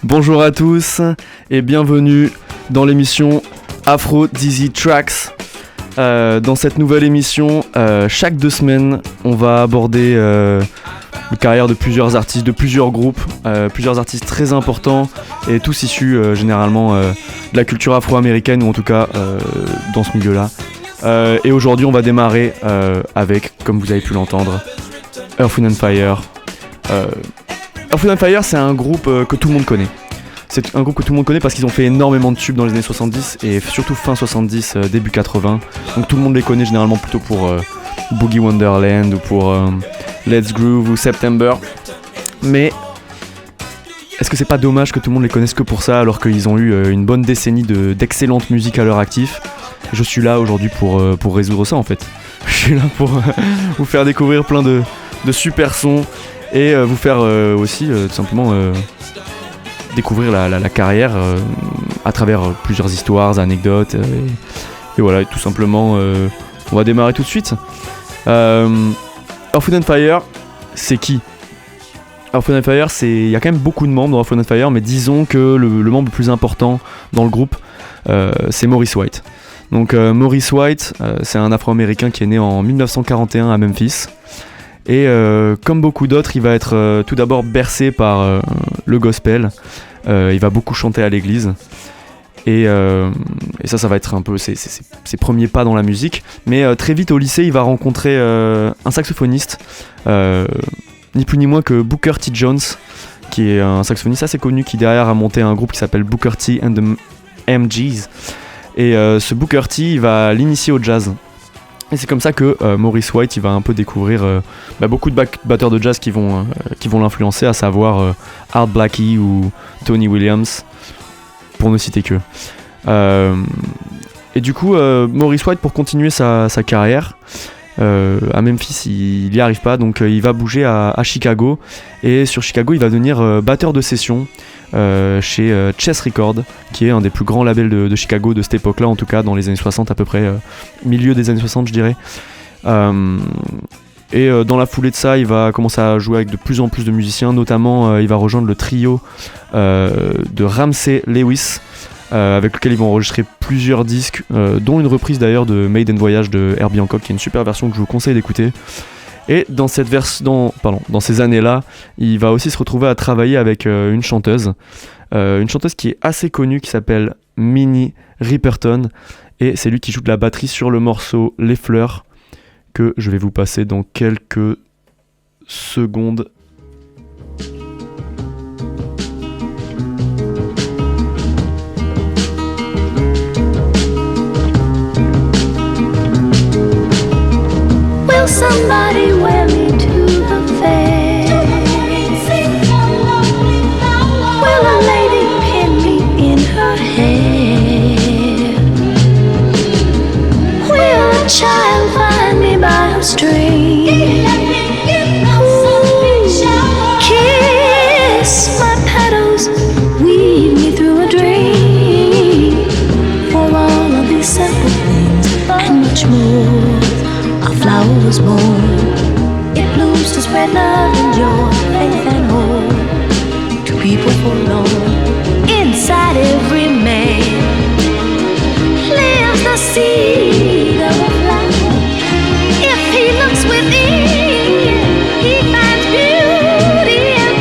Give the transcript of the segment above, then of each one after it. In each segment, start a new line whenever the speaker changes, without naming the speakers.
Bonjour à tous et bienvenue dans l'émission Afro Dizzy Tracks. Dans cette nouvelle émission, chaque 2 semaines, on va aborder la carrière de plusieurs artistes, de plusieurs groupes, plusieurs artistes très importants et tous issus généralement de la culture afro-américaine ou en tout cas dans ce milieu-là. Et aujourd'hui, on va démarrer avec, comme vous avez pu l'entendre, Earth, Wind & Fire. Earth, Wind & Fire, c'est un groupe que tout le monde connaît. C'est un groupe que tout le monde connaît parce qu'ils ont fait énormément de tubes dans les années 70 et surtout fin 70, début 80. Donc tout le monde les connaît généralement plutôt pour Boogie Wonderland ou pour Let's Groove ou September. Mais est-ce que c'est pas dommage que tout le monde les connaisse que pour ça alors qu'ils ont eu une bonne décennie d'excellente musique à leur actif? Je suis là aujourd'hui pour résoudre ça en fait. Je suis là pour vous faire découvrir plein de super sons et vous faire aussi tout simplement découvrir la carrière à travers plusieurs histoires, anecdotes et voilà, tout simplement on va démarrer tout de suite. Earth, Wind & Fire, c'est qui? Earth, Wind & Fire, il y a quand même beaucoup de membres dans Earth, Wind & Fire, mais disons que le membre le plus important dans le groupe, c'est Maurice White. Donc Maurice White, c'est un Afro-Américain qui est né en 1941 à Memphis. Et comme beaucoup d'autres, il va être tout d'abord bercé par le gospel. Il va beaucoup chanter à l'église. Et ça va être un peu ses premiers pas dans la musique. Mais très vite au lycée, il va rencontrer un saxophoniste, ni plus ni moins que Booker T. Jones, qui est un saxophoniste assez connu, qui derrière a monté un groupe qui s'appelle Booker T and the MGs. Et ce Booker T, il va l'initier au jazz. Et c'est comme ça que Maurice White, il va un peu découvrir beaucoup de batteurs de jazz qui vont l'influencer, à savoir Art Blakey ou Tony Williams, pour ne citer que. Et du coup, Maurice White, pour continuer sa carrière, à Memphis, il n'y arrive pas, donc il va bouger à Chicago. Et sur Chicago, il va devenir batteur de session chez Chess Records, qui est un des plus grands labels de Chicago de cette époque-là, en tout cas dans les années 60 à peu près, milieu des années 60 je dirais. Et dans la foulée de ça, il va commencer à jouer avec de plus en plus de musiciens, notamment il va rejoindre le trio de Ramsey Lewis, avec lequel ils vont enregistrer plusieurs disques, dont une reprise d'ailleurs de Made in Voyage de Herbie Hancock, qui est une super version que je vous conseille d'écouter. Et dans ces années-là, il va aussi se retrouver à travailler avec une chanteuse qui est assez connue, qui s'appelle Minnie Riperton, et c'est lui qui joue de la batterie sur le morceau Les Fleurs, que je vais vous passer dans quelques secondes.
Will somebody wear me to the fair? Will a lady pin me in her hair? Will a child find me by a stream? Kiss my petals, weave me through a dream. For all of these simple things and much more, a flower was born. It blooms to spread love and joy, faith and hope to people forlorn. Inside every man lives the seed of a flower. If he looks within, he finds beauty and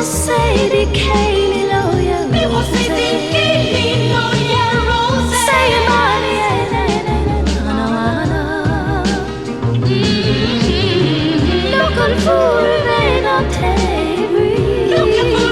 Sadie, Kaylee, Loya, Rose, say looking for rain or Terry, looking for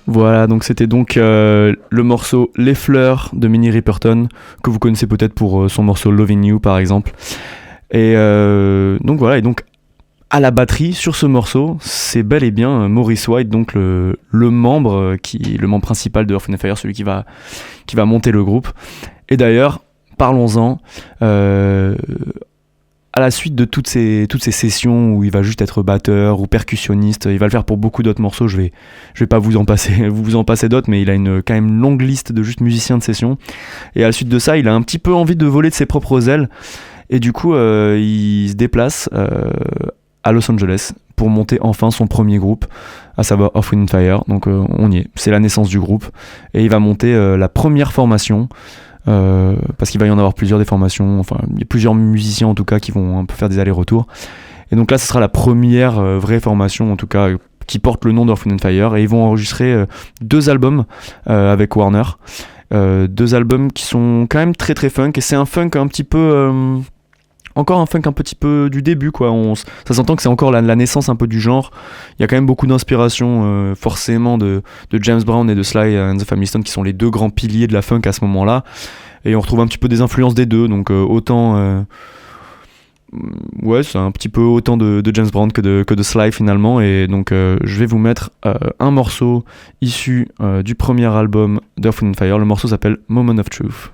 Voilà, donc c'était donc le morceau Les Fleurs de Minnie Riperton, que vous connaissez peut-être pour son morceau Loving You par exemple. Et donc voilà, et donc à la batterie sur ce morceau, c'est bel et bien Maurice White, donc le membre le membre principal de Earth, Wind & Fire, celui qui va monter le groupe. Et d'ailleurs, parlons-en. À la suite de toutes ces sessions où il va juste être batteur ou percussionniste, il va le faire pour beaucoup d'autres morceaux. Je vais pas vous en passer d'autres, mais il a quand même une longue liste de juste musiciens de session. Et à la suite de ça, il a un petit peu envie de voler de ses propres ailes, et du coup, il se déplace à Los Angeles pour monter enfin son premier groupe, à savoir Earth, Wind & Fire. Donc on y est, c'est la naissance du groupe, et il va monter la première formation. Parce qu'il va y en avoir plusieurs des formations, enfin il y a plusieurs musiciens en tout cas qui vont un peu faire des allers-retours, et donc là ce sera la première vraie formation en tout cas qui porte le nom d'Earth, Wind & Fire, et ils vont enregistrer 2 albums avec Warner, 2 albums qui sont quand même très très funk, et c'est un funk un petit peu encore un funk un petit peu du début quoi. Ça s'entend que c'est encore la naissance un peu du genre. Il y a quand même beaucoup d'inspiration forcément de James Brown et de Sly and the Family Stone, qui sont les 2 grands piliers de la funk à ce moment-là, et on retrouve un petit peu des influences des deux, donc autant ouais, c'est un petit peu autant de James Brown que de Sly finalement. Et donc je vais vous mettre un morceau issu du premier album d'Earth, Wind & Fire. Le morceau s'appelle Moment of Truth.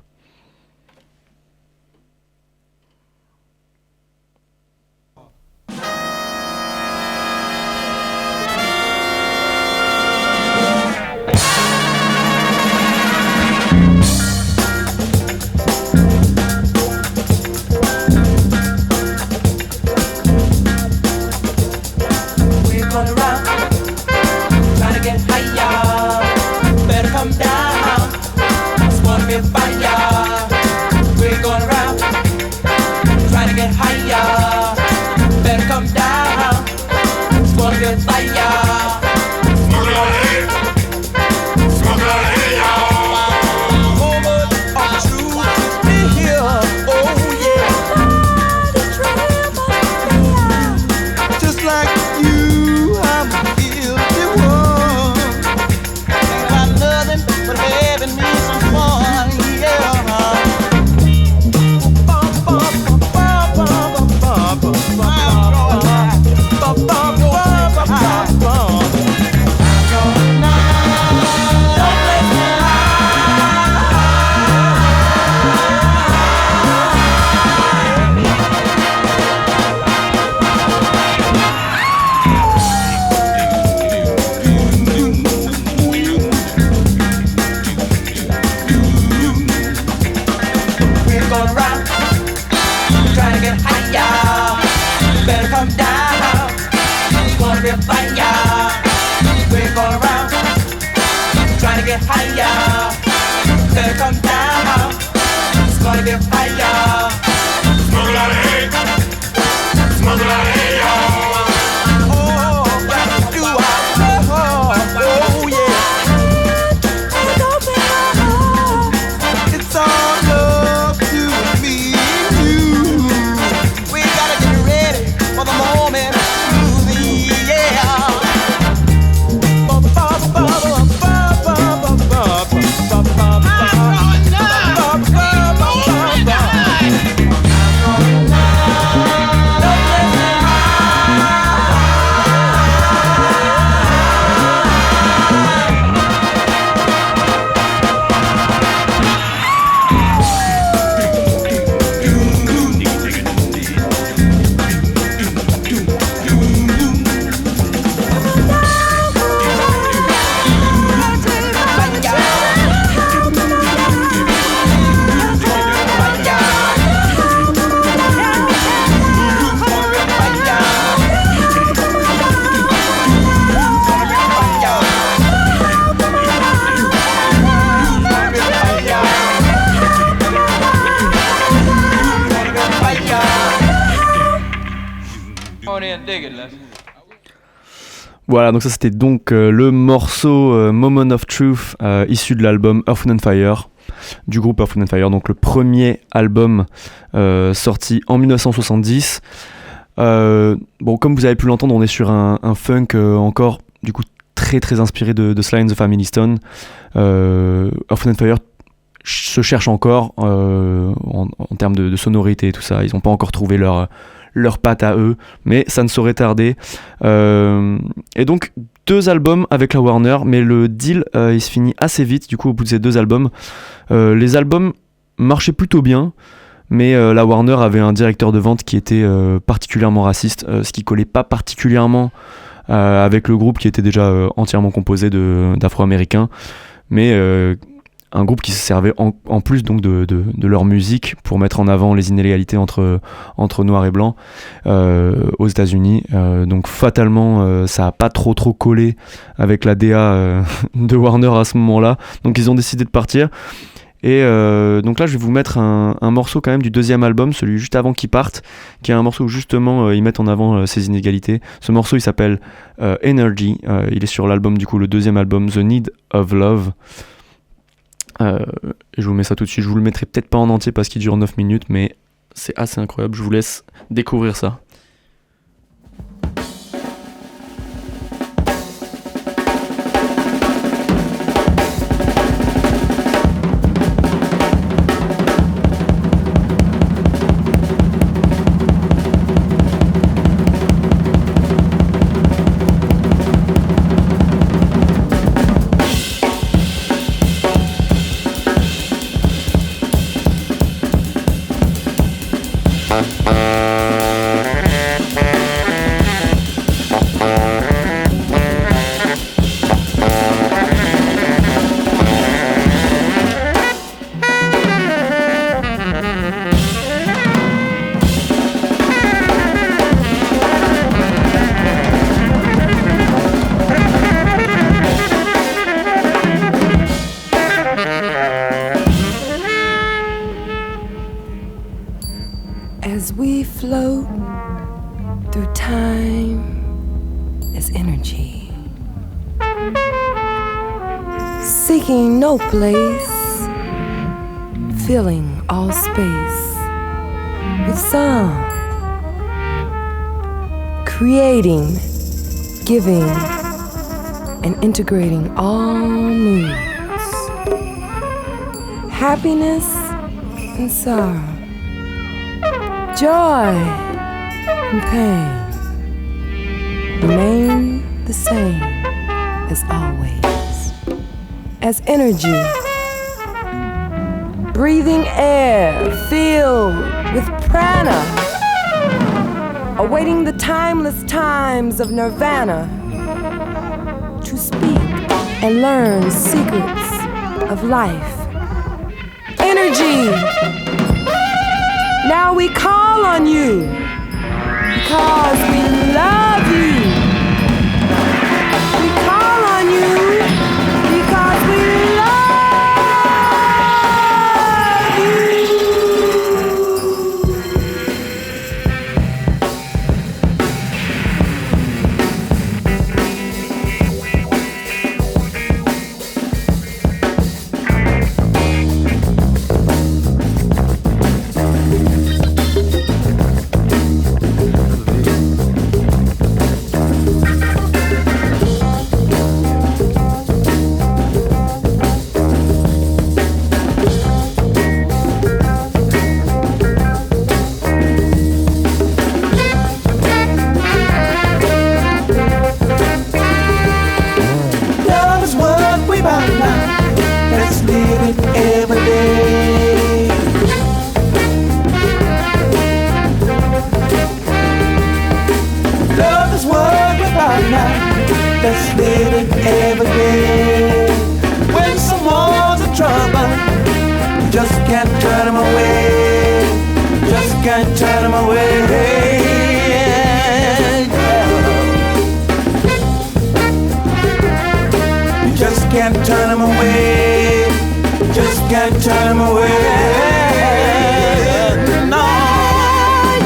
Voilà, donc ça c'était donc le morceau Moment of Truth issu de l'album Earth, Wind & Fire, du groupe Earth, Wind & Fire, donc le premier album sorti en 1970. Bon, comme vous avez pu l'entendre, on est sur un funk encore du coup très très inspiré de Sly and the Family Stone. Earth, Wind and Fire se cherche encore en termes de sonorité et tout ça. Ils n'ont pas encore trouvé leur patte à eux, mais ça ne saurait tarder. Et donc 2 albums avec la Warner, mais le deal il se finit assez vite du coup au bout de ces 2 albums. Les albums marchaient plutôt bien, mais la Warner avait un directeur de vente qui était particulièrement raciste, ce qui collait pas particulièrement avec le groupe qui était déjà entièrement composé d'Afro-Américains, mais un groupe qui se servait en plus donc de leur musique pour mettre en avant les inégalités entre noirs et blancs aux États-Unis. Donc fatalement, ça a pas trop collé avec la DA de Warner à ce moment-là. Donc ils ont décidé de partir. Et donc là, je vais vous mettre un morceau quand même du 2e album, celui juste avant qu'ils partent, qui est un morceau où justement ils mettent en avant ces inégalités. Ce morceau, il s'appelle Energy. Il est sur l'album du coup, le 2e album, The Need of Love. Je vous mets ça tout de suite. Je vous le mettrai peut-être pas en entier parce qu'il dure 9 minutes, mais c'est assez incroyable. Je vous laisse découvrir ça.
As we float through time as energy, seeking no place, filling all space with sound, creating, giving, and integrating all moods, happiness and sorrow, joy and pain remain the same as always. As energy, breathing air filled with prana, awaiting the timeless times of nirvana, to speak and learn secrets of life. Energy, now we call on you because we love you. We call on you because we love you. Let's live it every day. When someone's in trouble, you just can't turn them away. Just can't turn them away. You just can't turn them away. Just can't turn them away. No,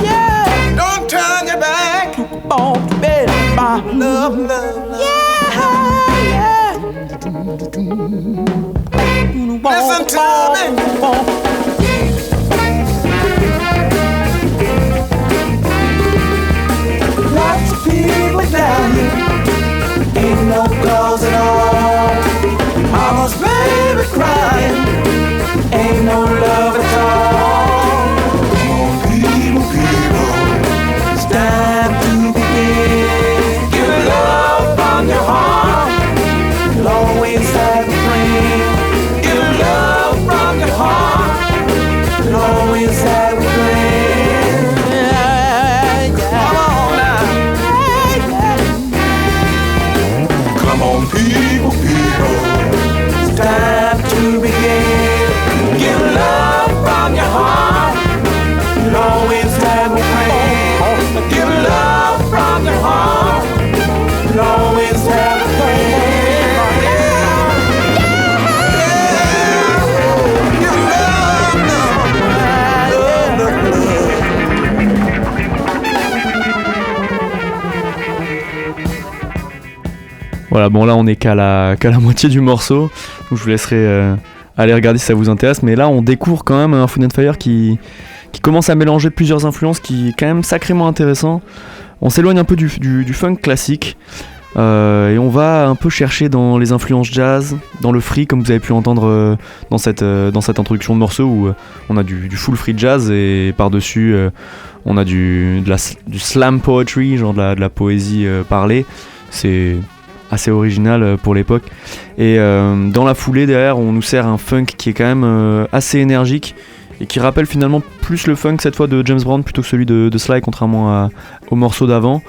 yeah. Don't turn your back on baby, my love, love. Listen to me. Lots of people down here, ain't no cause People, it's time to begin. Give love from your heart. You'll always have a friend. Give love from your heart. You'll always have a friend. Give love.
Voilà, bon là on est qu'à la moitié du morceau, donc je vous laisserai aller regarder si ça vous intéresse, mais là on découvre quand même un Earth, Wind & Fire qui commence à mélanger plusieurs influences, qui est quand même sacrément intéressant. On s'éloigne un peu du funk classique, et on va un peu chercher dans les influences jazz, dans le free comme vous avez pu entendre dans cette introduction de morceau où on a du full free jazz et par-dessus on a du slam poetry, genre de la poésie parlée. C'est assez original pour l'époque, et dans la foulée derrière on nous sert un funk qui est quand même assez énergique et qui rappelle finalement plus le funk cette fois de James Brown plutôt que celui de Sly, contrairement au morceau d'avant.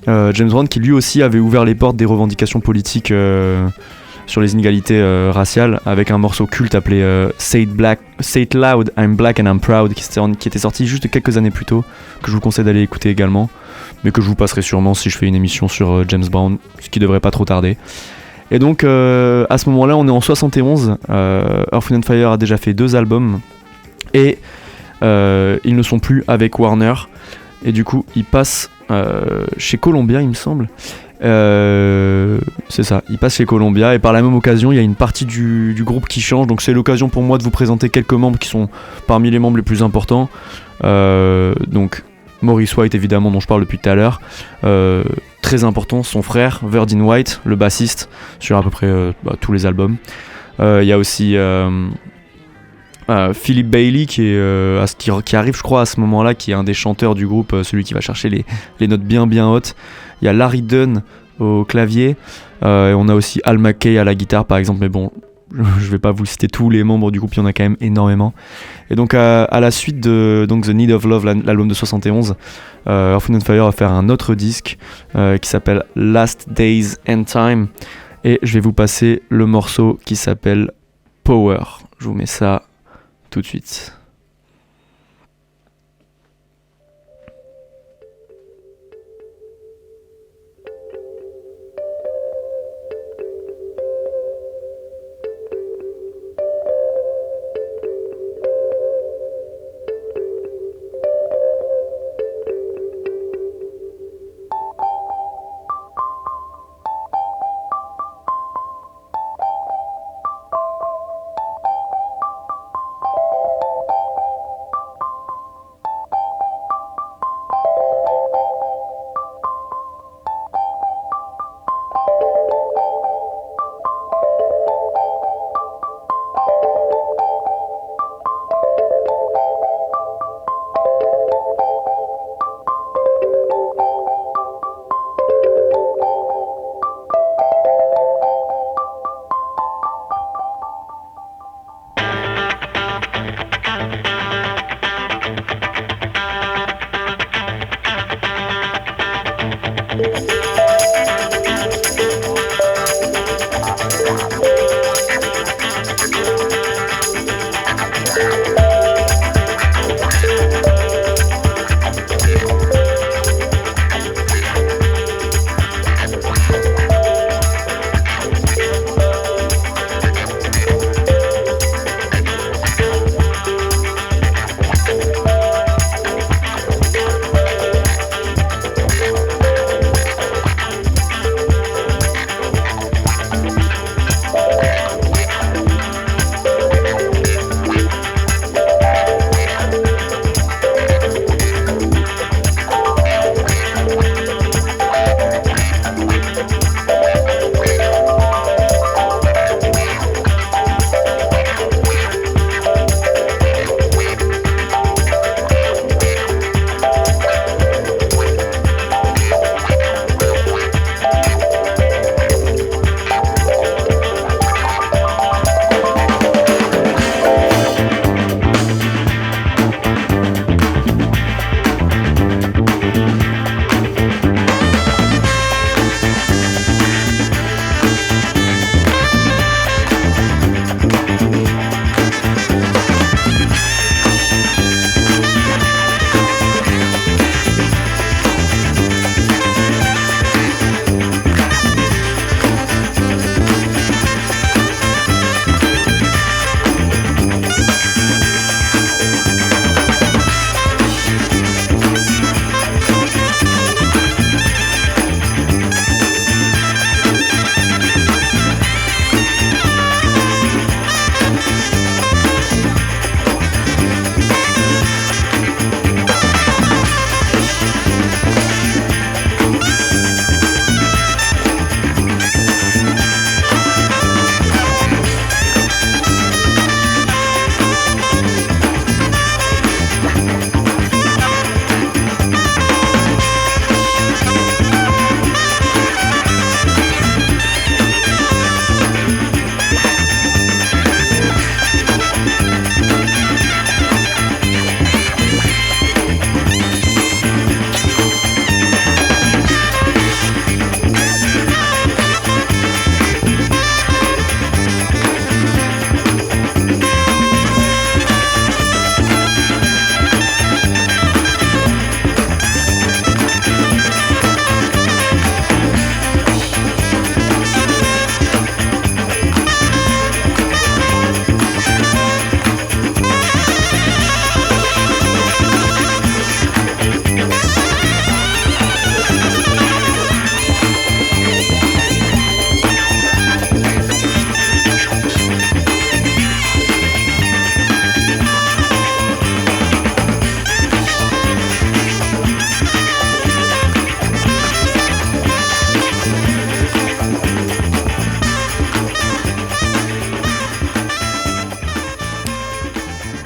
James Brown qui lui aussi avait ouvert les portes des revendications politiques sur les inégalités raciales avec un morceau culte appelé Say It Loud, I'm Black and I'm Proud qui était sorti juste quelques années plus tôt, que je vous conseille d'aller écouter également, mais que je vous passerai sûrement si je fais une émission sur James Brown, ce qui devrait pas trop tarder. Et donc à ce moment là on est en 71, Earth, Wind & Fire a déjà fait 2 albums et ils ne sont plus avec Warner, et du coup ils passent chez Columbia il me semble. C'est ça, il passe chez Columbia, et par la même occasion il y a une partie du groupe qui change, donc c'est l'occasion pour moi de vous présenter quelques membres qui sont parmi les membres les plus importants. Donc Maurice White évidemment, dont je parle depuis tout à l'heure, très important, son frère Verdine White, le bassiste sur à peu près tous les albums. Il y a aussi Philip Bailey qui arrive je crois à ce moment-là, qui est un des chanteurs du groupe, celui qui va chercher les notes bien hautes. Il y a Larry Dunn au clavier, et on a aussi Al McKay à la guitare par exemple, mais bon je vais pas vous citer tous les membres du groupe, il y en a quand même énormément. Et donc à la suite de donc The Need of Love, l'album de 71, Earth, Wind & Fire va faire un autre disque qui s'appelle Last Days and Time, et je vais vous passer le morceau qui s'appelle Power. Je vous mets ça tout de suite.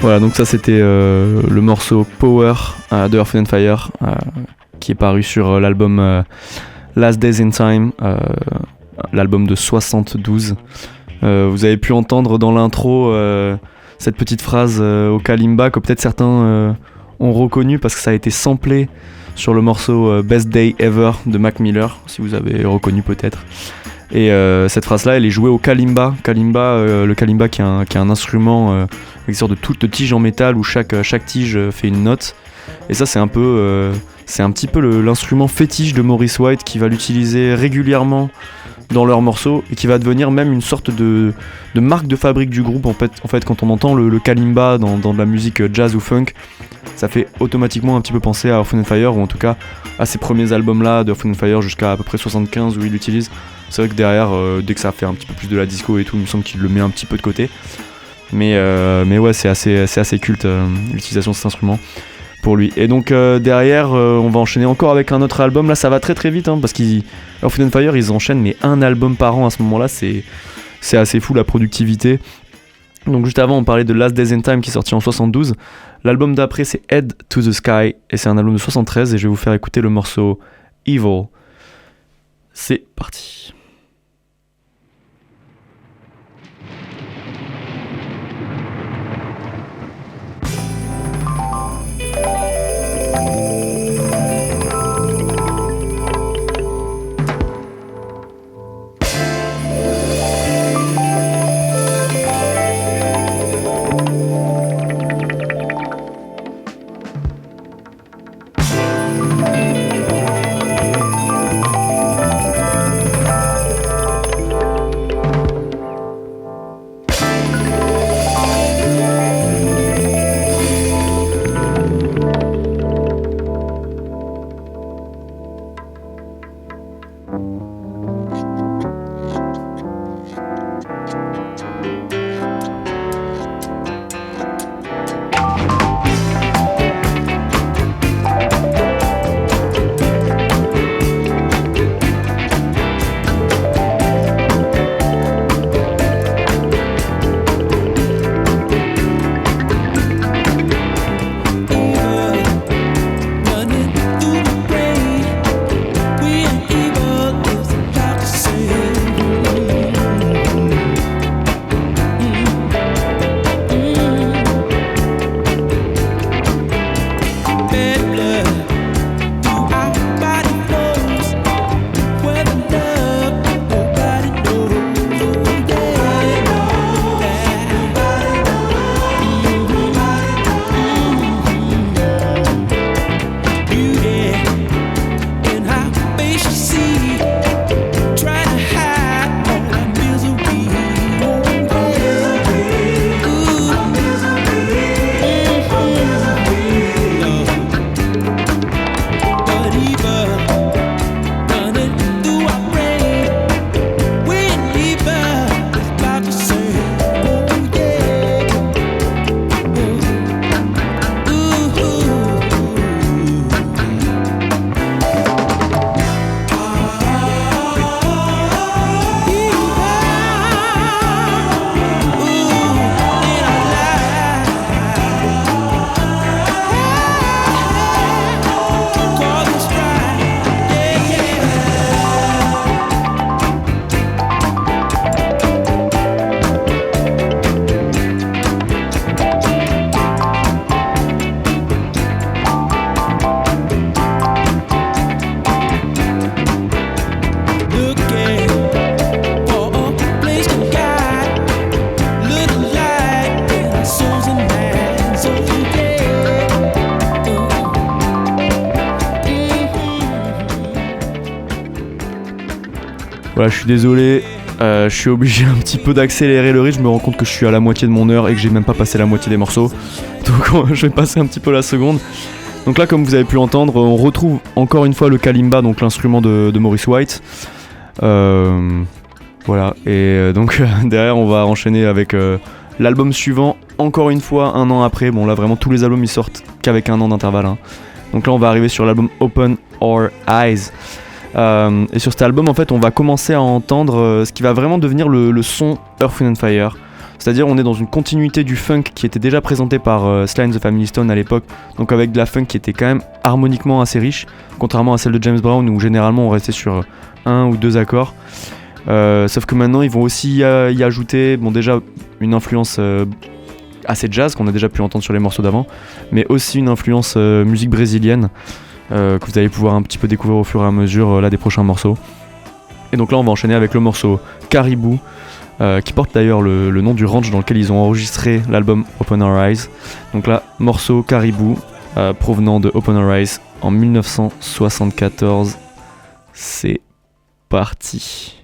Voilà, donc ça c'était le morceau Power de Earth, Wind & Fire qui est paru sur l'album Last Days in Time, l'album de 72. Vous avez pu entendre dans l'intro cette petite phrase au kalimba que peut-être certains ont reconnu parce que ça a été samplé sur le morceau Best Day Ever de Mac Miller, si vous avez reconnu peut-être. Et cette phrase-là, elle est jouée au kalimba. Le kalimba qui est un instrument avec une sorte de tige en métal où chaque tige fait une note. Et ça, c'est un petit peu l'instrument fétiche de Maurice White qui va l'utiliser régulièrement dans leurs morceaux et qui va devenir même une sorte de marque de fabrique du groupe. En fait, quand on entend le kalimba dans de la musique jazz ou funk, ça fait automatiquement un petit peu penser à Earth, Wind & Fire, ou en tout cas à ces premiers albums-là de Earth, Wind & Fire jusqu'à à peu près 75 où il l'utilise. C'est vrai que derrière, dès que ça fait un petit peu plus de la disco et tout, il me semble qu'il le met un petit peu de côté. Mais ouais, c'est assez culte l'utilisation de cet instrument pour lui. Et donc derrière, on va enchaîner encore avec un autre album. Là, ça va très très vite parce qu'Earth, Wind & Fire, ils enchaînent mais un album par an à ce moment-là. C'est assez fou la productivité. Donc juste avant, on parlait de Last Days in Time qui est sorti en 72. L'album d'après, c'est Head to the Sky et c'est un album de 73 et je vais vous faire écouter le morceau Evil. C'est parti. Voilà, je suis désolé, je suis obligé un petit peu d'accélérer le rythme. Je me rends compte que je suis à la moitié de mon heure et que j'ai même pas passé la moitié des morceaux. Donc je vais passer un petit peu la seconde. Donc là, comme vous avez pu l'entendre, on retrouve encore une fois le kalimba, donc l'instrument de Maurice White. Voilà, et donc derrière on va enchaîner avec l'album suivant, encore une fois un an après. Bon là vraiment tous les albums ils sortent qu'avec un an d'intervalle. Donc là on va arriver sur l'album Open Our Eyes. Et sur cet album en fait on va commencer à entendre ce qui va vraiment devenir le son Earth, Wind & Fire. C'est-à-dire on est dans une continuité du funk qui était déjà présenté par Sly and the Family Stone à l'époque, donc avec de la funk qui était quand même harmoniquement assez riche, contrairement à celle de James Brown où généralement on restait sur un ou deux accords. Sauf que maintenant ils vont aussi y ajouter déjà une influence assez jazz qu'on a déjà pu entendre sur les morceaux d'avant, mais aussi une influence musique brésilienne que vous allez pouvoir un petit peu découvrir au fur et à mesure là des prochains morceaux. Et donc là on va enchaîner avec le morceau Caribou, qui porte d'ailleurs le nom du ranch dans lequel ils ont enregistré l'album Open Our Eyes. Donc là, morceau Caribou, provenant de Open Our Eyes en 1974. C'est parti.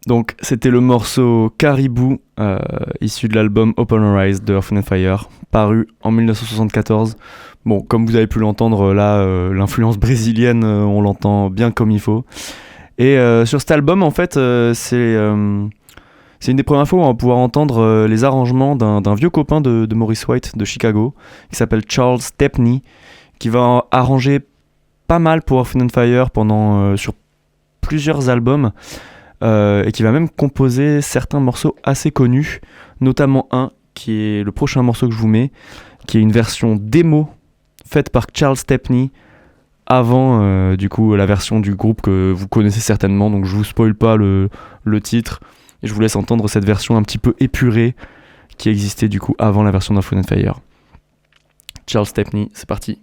Donc c'était le morceau Caribou, issu de l'album Open Our Eyes de Earth, Wind & Fire, paru en 1974. Bon, comme vous avez pu l'entendre, là, l'influence brésilienne, on l'entend bien comme il faut. Et sur cet album, en fait, c'est une des premières fois où on va pouvoir entendre les arrangements d'un vieux copain de Maurice White de Chicago, qui s'appelle Charles Stepney, qui va arranger pas mal pour Earth, Wind & Fire sur plusieurs albums. Et qui va même composer certains morceaux assez connus, notamment un qui est le prochain morceau que je vous mets, qui est une version démo faite par Charles Stepney avant du coup la version du groupe que vous connaissez certainement, donc je vous spoil pas le titre et je vous laisse entendre cette version un petit peu épurée qui existait du coup avant la version d'Earth, Wind & Fire. Charles Stepney, c'est parti.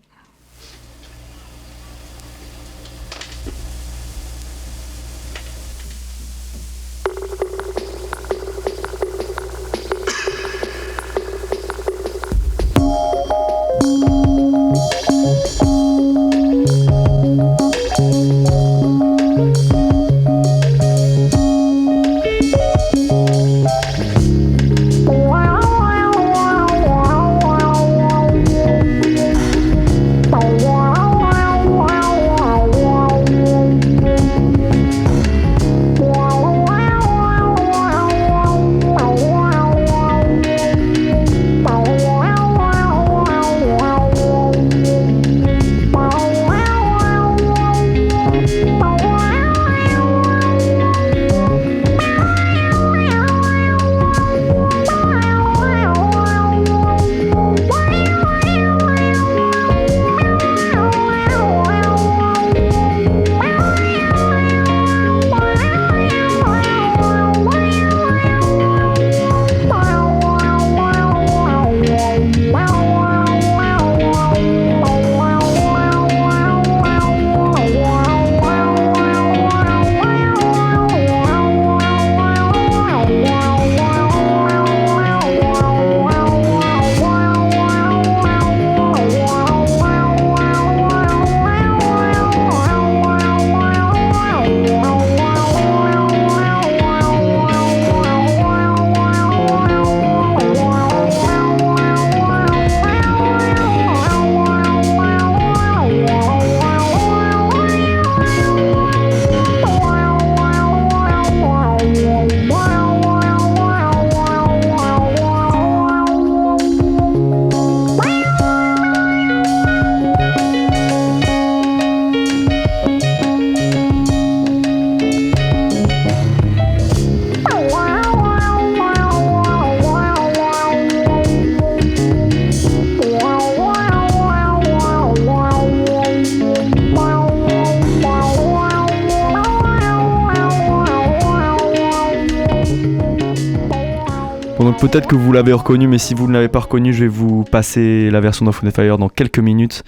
Donc peut-être que vous l'avez reconnu, mais si vous ne l'avez pas reconnu, je vais vous passer la version d'Earth, Wind & Fire dans quelques minutes.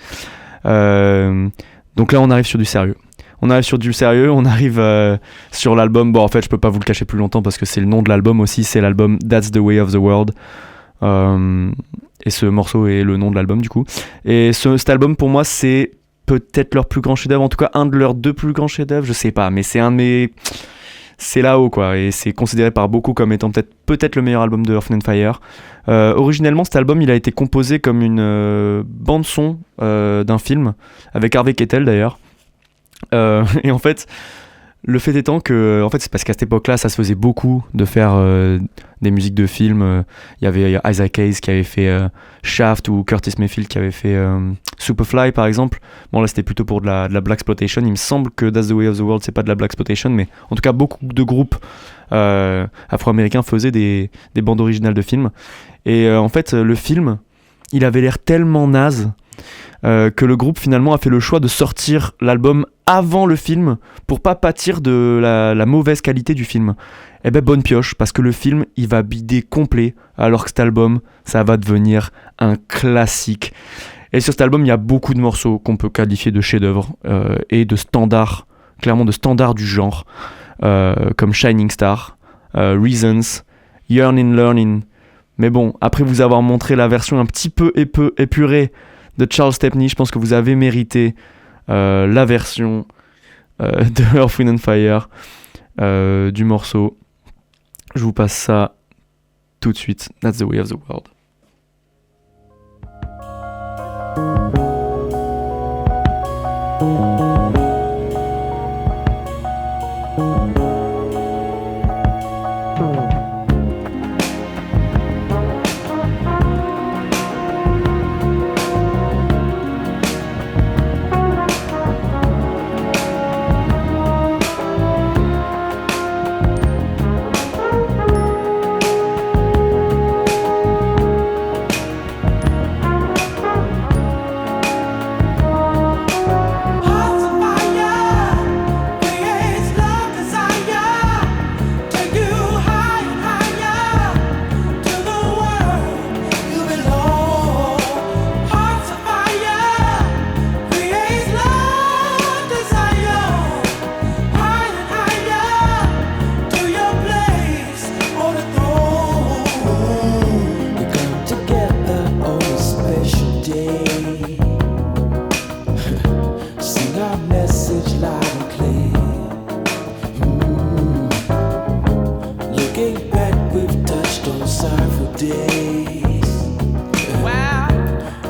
Donc là on arrive sur du sérieux. On arrive sur l'album. Bon, en fait je peux pas vous le cacher plus longtemps parce que c'est le nom de l'album aussi, c'est l'album That's the Way of the World. Et ce morceau est le nom de l'album du coup. Et cet album pour moi c'est peut-être leur plus grand chef-d'œuvre, en tout cas un de leurs 2 plus grands chefs-d'œuvre, je sais pas, mais c'est un de mes... C'est là-haut quoi, et c'est considéré par beaucoup comme étant peut-être le meilleur album de Earth, Wind & Fire. Originellement cet album il a été composé comme une bande son d'un film, avec Harvey Keitel d'ailleurs. Et en fait, le fait étant que, en fait, c'est parce qu'à cette époque-là, ça se faisait beaucoup de faire des musiques de films. Il y avait Isaac Hayes qui avait fait Shaft, ou Curtis Mayfield qui avait fait Superfly par exemple. Bon là c'était plutôt pour de la blaxploitation. Il me semble que That's the Way of the World c'est pas de la blaxploitation, mais en tout cas beaucoup de groupes afro-américains faisaient des bandes originales de films. Et en fait le film, il avait l'air tellement naze que le groupe finalement a fait le choix de sortir l'album avant le film pour pas pâtir de la mauvaise qualité du film. Eh ben bonne pioche, parce que le film il va bider complet, alors que cet album ça va devenir un classique. Et sur cet album il y a beaucoup de morceaux qu'on peut qualifier de chefs-d'œuvre et de standards, clairement de standards du genre, comme Shining Star, Reasons, Yearning Learning. Mais bon, après vous avoir montré la version un petit peu épurée de Charles Stepney, je pense que vous avez mérité la version de Earth, Wind & Fire du morceau. Je vous passe ça tout de suite. That's the Way of the World.
hard for days. Wow.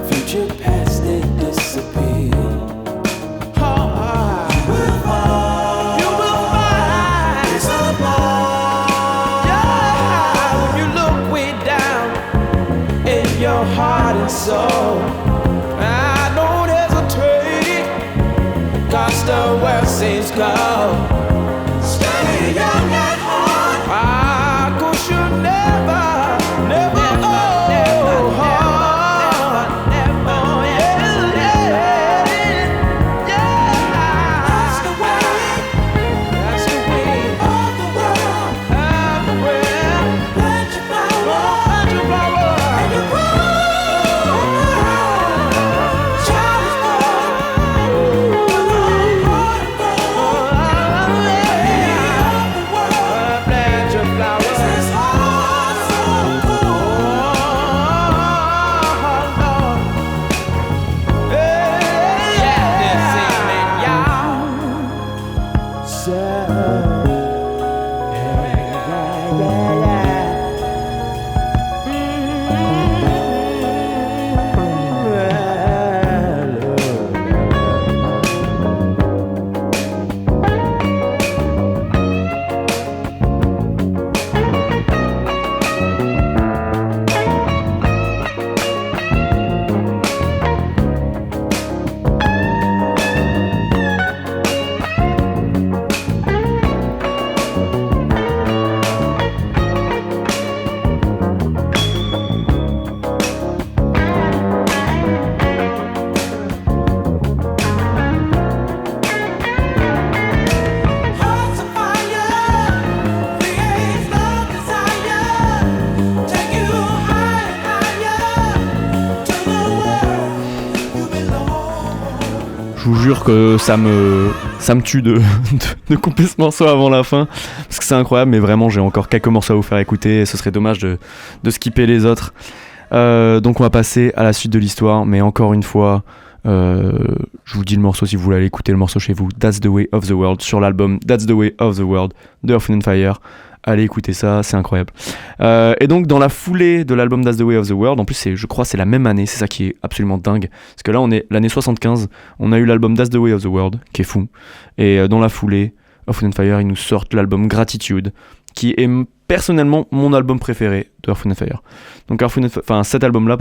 Future past they disappear. You will find it's a bar. Yeah. When you look way down in your heart and soul, I don't hesitate, 'cause the world seems cold. Stay young at heart. I could you never, never, never, That's the way of the world. Plant your flower, and you grow. Child is born. Plant your flower. This is heart so cold. Yeah, this evening, y'all. So, hearts of fire, create love desire, take you higher to the world you belong.
Je vous jure que ça me tue de couper ce morceau avant la fin, parce que c'est incroyable, mais vraiment j'ai encore quelques morceaux à vous faire écouter et ce serait dommage de skipper les autres. Donc on va passer à la suite de l'histoire, mais encore une fois, je vous dis le morceau si vous voulez aller écouter le morceau chez vous. That's the Way of the World sur l'album That's the Way of the World de Earth, Wind & Fire. Allez écouter ça, c'est incroyable. Et donc dans la foulée de l'album That's the Way of the World, en plus je crois c'est la même année, c'est ça qui est absolument dingue, parce que là on est l'année 75, on a eu l'album That's the Way of the World, qui est fou, et dans la foulée, Earth, Wind & Fire, ils nous sortent l'album Gratitude, qui est personnellement mon album préféré de Earth, Wind & Fire. Donc cet album là,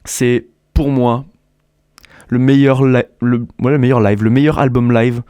c'est pour moi le meilleur album live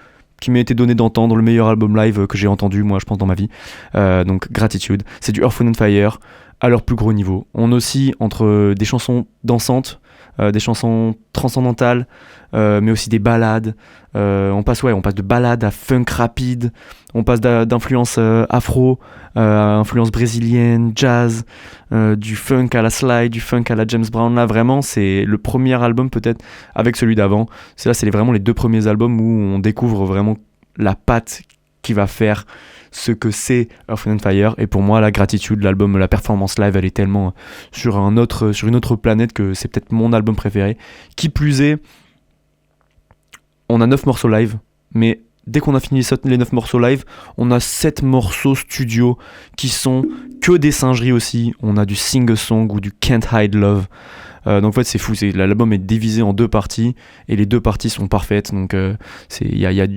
qui m'a été donné d'entendre, le meilleur album live que j'ai entendu, moi, je pense, dans ma vie. Donc, Gratitude. C'est du Earth, Wind & Fire à leur plus gros niveau. On oscille entre des chansons dansantes, des chansons transcendantales, mais aussi des ballades. On passe de ballades à funk rapide, on passe d'influence afro à influence brésilienne, jazz, du funk à la slide, du funk à la James Brown. Là, vraiment, c'est le premier album peut-être avec celui d'avant. C'est vraiment les deux premiers albums où on découvre vraiment la patte qui va faire ce que c'est Earth, Wind & Fire. Et pour moi, la Gratitude, l'album, la performance live, elle est tellement sur une autre planète que c'est peut-être mon album préféré. Qui plus est, on a 9 morceaux live, mais dès qu'on a fini les 9 morceaux live, on a 7 morceaux studio qui sont que des singeries aussi. On a du sing-a-song ou du Can't Hide Love. Donc en fait c'est fou, l'album est divisé en 2 parties et les 2 parties sont parfaites, donc il y a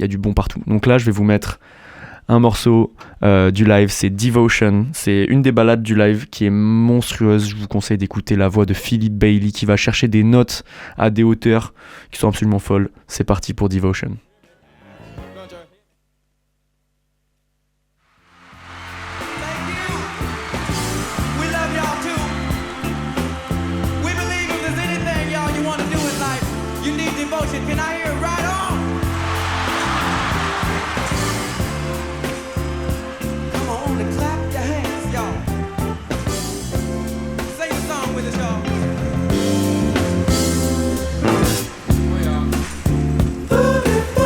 du bon partout. Donc là je vais vous mettre un morceau du live, c'est Devotion, c'est une des ballades du live qui est monstrueuse. Je vous conseille d'écouter la voix de Philip Bailey qui va chercher des notes à des hauteurs qui sont absolument folles. C'est parti pour Devotion.
Can I hear it right on? Come on and clap your hands, y'all. Sing a song with us, y'all. Oh, yeah.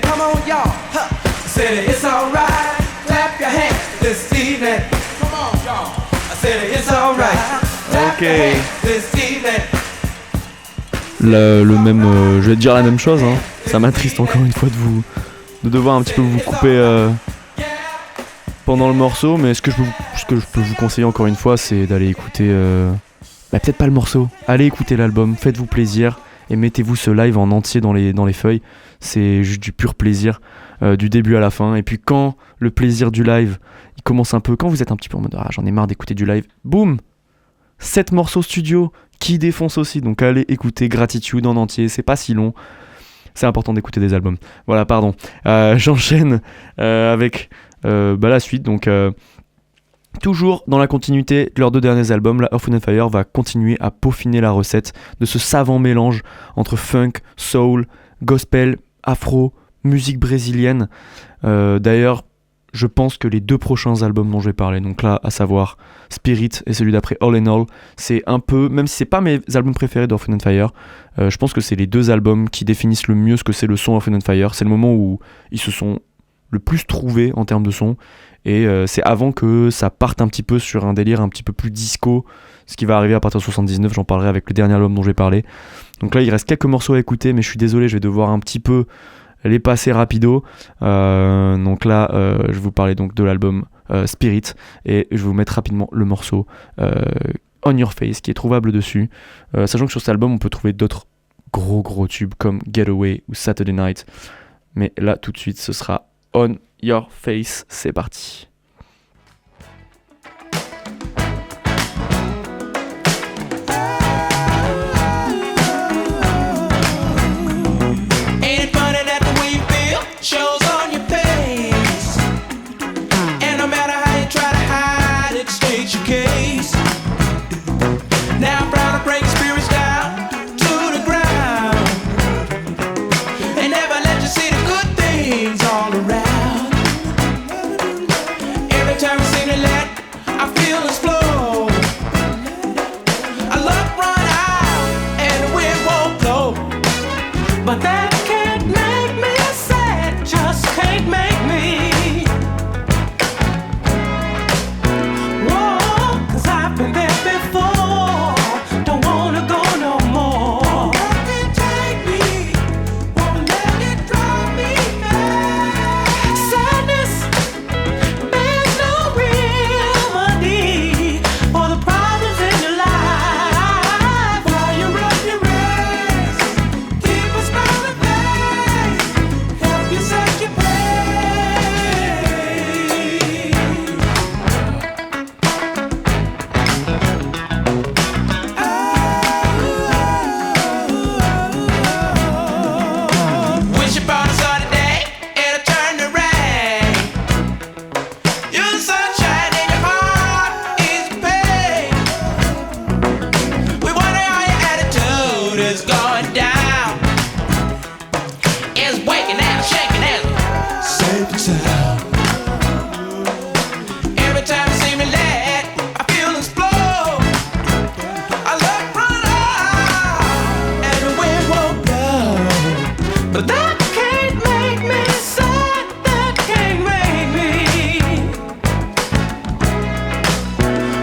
come on y'all, huh. I said it's alright, clap your hands this evening. Come on y'all, I said it's alright, clap your hands this evening.
Le même, je vais te dire la même chose, hein. Ça m'attriste encore une fois de devoir un petit peu vous couper pendant le morceau, mais ce que je peux vous conseiller encore une fois, c'est d'aller écouter, peut-être pas le morceau, allez écouter l'album, faites-vous plaisir et mettez-vous ce live en entier dans les feuilles, c'est juste du pur plaisir, du début à la fin, et puis quand le plaisir du live, il commence un peu, quand vous êtes un petit peu en mode j'en ai marre d'écouter du live, boum, 7 morceaux studio qui défoncent aussi, donc allez écouter Gratitude en entier, c'est pas si long. C'est important d'écouter des albums. Voilà, pardon. J'enchaîne avec la suite. Donc, toujours dans la continuité de leurs 2 derniers albums, la Earth, Wind & Fire va continuer à peaufiner la recette de ce savant mélange entre funk, soul, gospel, afro, musique brésilienne. D'ailleurs, je pense que les 2 prochains albums dont je vais parler, donc là, à savoir Spirit et celui d'après All in All, c'est un peu, même si c'est pas mes albums préférés d'Earth, Wind & Fire, je pense que c'est les 2 albums qui définissent le mieux ce que c'est le son Earth, Wind & Fire. C'est le moment où ils se sont le plus trouvés en termes de son, et c'est avant que ça parte un petit peu sur un délire un petit peu plus disco, ce qui va arriver à partir de 79, j'en parlerai avec le dernier album dont je vais parler. Donc là, il reste quelques morceaux à écouter, mais je suis désolé, je vais devoir un petit peu les passer rapido. Donc là, je vais vous parler donc de l'album Spirit, et je vais vous mettre rapidement le morceau On Your Face qui est trouvable dessus, sachant que sur cet album on peut trouver d'autres gros tubes comme Getaway ou Saturday Night, mais là tout de suite ce sera On Your Face. C'est parti.
Shows on your face, and no matter how you try to hide it, states your case. Now I'm proud to break spirits down to the ground, and never let you see the good things all around. Every time I sing a let, I feel this flow. I love run out and the wind won't blow, but that can't make me sad, just can't make me. Whoa, 'cause I've been there before, don't wanna go no more. That can't take me, won't let it drive me mad. Sadness, there's no remedy for the problems in your life. While you run your race, keep a smiling face, help you set your pace. Wish upon a sunny day, it'll turn to rain. You're the sunshine in your heart is pain. We wonder how your attitude is going down. It's waking out, shaking out, safe and sound. Every time you see me let, I feel explode. I love run out, and the wind won't blow, but that can't make me sad, that can't make me.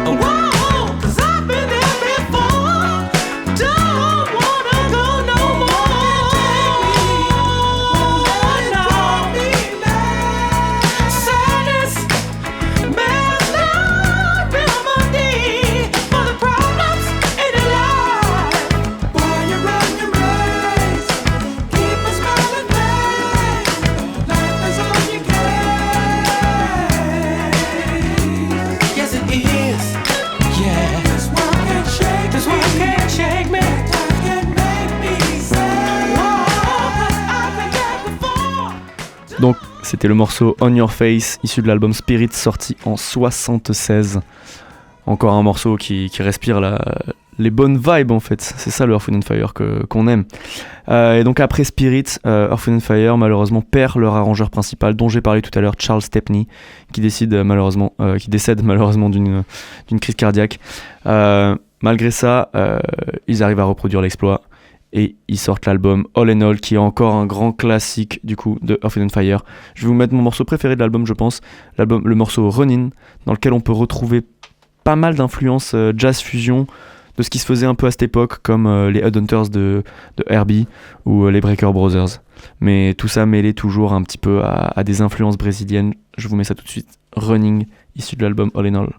Whoa, 'cause I've been there before, don't wanna go no more. No. Sadness, there's no remedy for the problems in your life. Boy, you run your race, keep a smiling face, life is all you get. Yes, it is. Yeah. This one can't shake, this one can't shake me. That can't make me sad. Whoa, 'cause I've been there before.
Donc c'était le morceau On Your Face, issu de l'album Spirit, sorti en 76. Encore un morceau qui respire les bonnes vibes en fait, c'est ça le Earth, Wind & Fire qu'on aime. Et donc après Spirit, Earth, Wind & Fire malheureusement perd leur arrangeur principal dont j'ai parlé tout à l'heure, Charles Stepney, qui décède malheureusement d'une crise cardiaque. Malgré ça, ils arrivent à reproduire l'exploit et ils sortent l'album All in All, qui est encore un grand classique du coup de Earth, Wind & Fire. Je vais vous mettre mon morceau préféré de l'album, je pense, le morceau Runnin', dans lequel on peut retrouver pas mal d'influences jazz fusion de ce qui se faisait un peu à cette époque, comme les Headhunters de Herbie ou les Breaker Brothers. Mais tout ça mêlé toujours un petit peu à des influences brésiliennes. Je vous mets ça tout de suite. Running, issu de l'album All in All.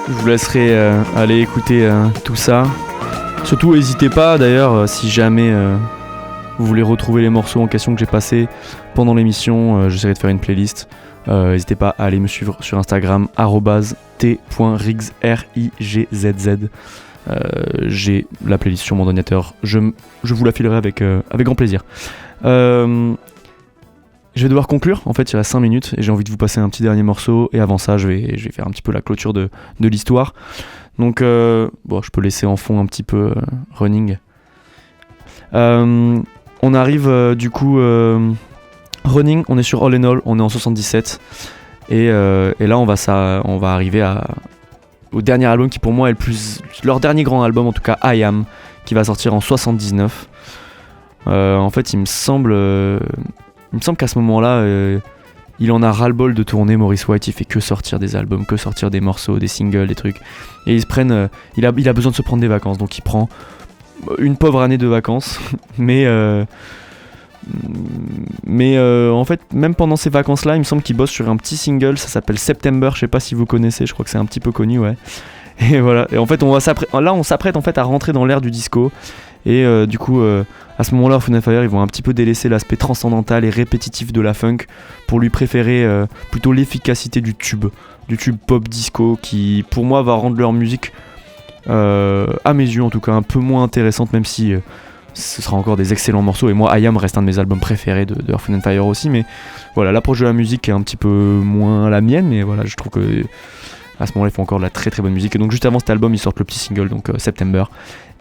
Je vous laisserai aller écouter tout ça. Surtout, n'hésitez pas d'ailleurs, si jamais vous voulez retrouver les morceaux en question que j'ai passés pendant l'émission, j'essaierai de faire une playlist. N'hésitez pas à aller me suivre sur Instagram, @t.rigz, RIGZZ. J'ai la playlist sur mon ordinateur. Je vous la filerai avec grand plaisir. Je vais devoir conclure, en fait il reste 5 minutes et j'ai envie de vous passer un petit dernier morceau, et avant ça je vais faire un petit peu la clôture de l'histoire. Donc je peux laisser en fond un petit peu Running. On arrive du coup Running, on est sur All in All, on est en 77 et là on va arriver au dernier album qui pour moi est leur dernier grand album, en tout cas I Am, qui va sortir en 79. En fait il me semble qu'à ce moment-là, il en a ras-le-bol de tourner. Maurice White, il fait que sortir des albums, que sortir des morceaux, des singles, des trucs. Et il a besoin de se prendre des vacances, donc il prend une pauvre année de vacances. mais en fait, même pendant ces vacances-là, il me semble qu'il bosse sur un petit single, ça s'appelle September, je sais pas si vous connaissez, je crois que c'est un petit peu connu, ouais. Et voilà, et en fait, on s'apprête en fait à rentrer dans l'ère du disco. Et du coup, à ce moment-là, Earth, Wind & Fire, ils vont un petit peu délaisser l'aspect transcendantal et répétitif de la funk pour lui préférer plutôt l'efficacité du tube pop disco, qui pour moi va rendre leur musique, à mes yeux en tout cas, un peu moins intéressante, même si ce sera encore des excellents morceaux. Et moi, I Am reste un de mes albums préférés de Earth, Wind & Fire aussi, mais voilà, l'approche de la musique est un petit peu moins la mienne, mais voilà, je trouve que à ce moment-là, ils font encore de la très très bonne musique. Et donc juste avant cet album, ils sortent le petit single, donc September.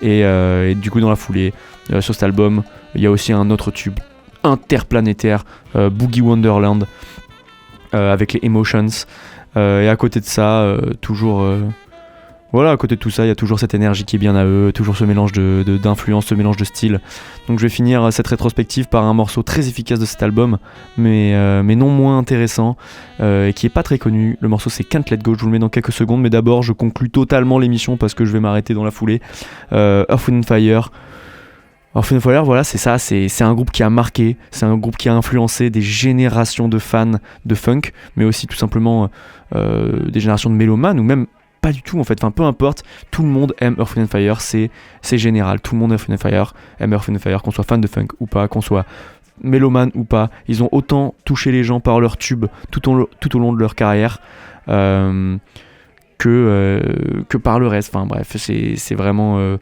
Et du coup, dans la foulée, sur cet album, il y a aussi un autre tube interplanétaire, Boogie Wonderland, avec les Emotions. Et à côté de ça, toujours... Voilà, à côté de tout ça, il y a toujours cette énergie qui est bien à eux, toujours ce mélange d'influence, ce mélange de style. Donc je vais finir cette rétrospective par un morceau très efficace de cet album, mais non moins intéressant, et qui est pas très connu. Le morceau c'est Can't Let Go, je vous le mets dans quelques secondes, mais d'abord je conclus totalement l'émission parce que je vais m'arrêter dans la foulée. Earth, Wind & Fire, Earth, Wind & Fire, voilà, c'est ça, c'est un groupe qui a marqué, c'est un groupe qui a influencé des générations de fans de funk, mais aussi tout simplement des générations de mélomanes, ou même pas du tout en fait, enfin peu importe, tout le monde aime Earth, Wind & Fire, c'est général, tout le monde aime Earth, Wind & Fire, aime Earth, Wind & Fire, qu'on soit fan de funk ou pas, qu'on soit mélomane ou pas, ils ont autant touché les gens par leur tube tout au long de leur carrière que par le reste, enfin bref, c'est vraiment...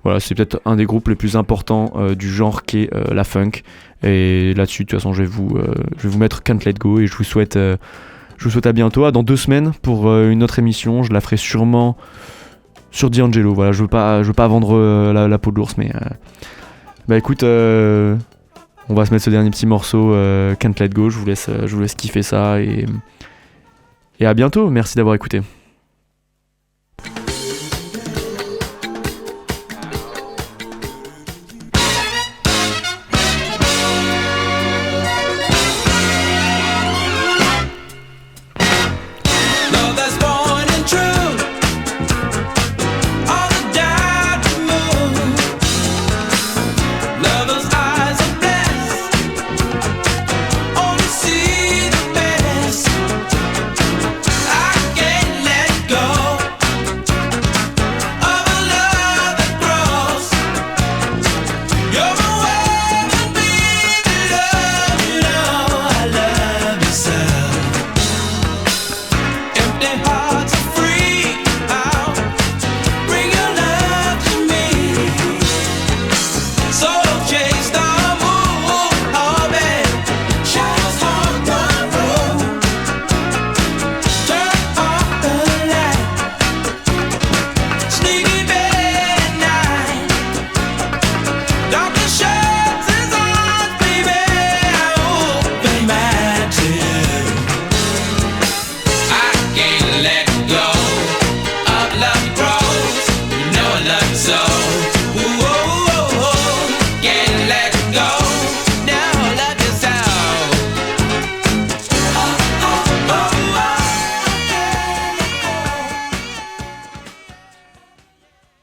Voilà, c'est peut-être un des groupes les plus importants du genre qu'est la funk. Et là-dessus, de toute façon, je vais vous mettre Can't Let Go et je vous souhaite à bientôt. Dans 2 semaines pour une autre émission. Je la ferai sûrement sur D'Angelo. Voilà, je veux pas vendre la peau de l'ours, mais bah écoute, on va se mettre ce dernier petit morceau Can't Let Go. Je vous laisse kiffer ça et à bientôt. Merci d'avoir écouté.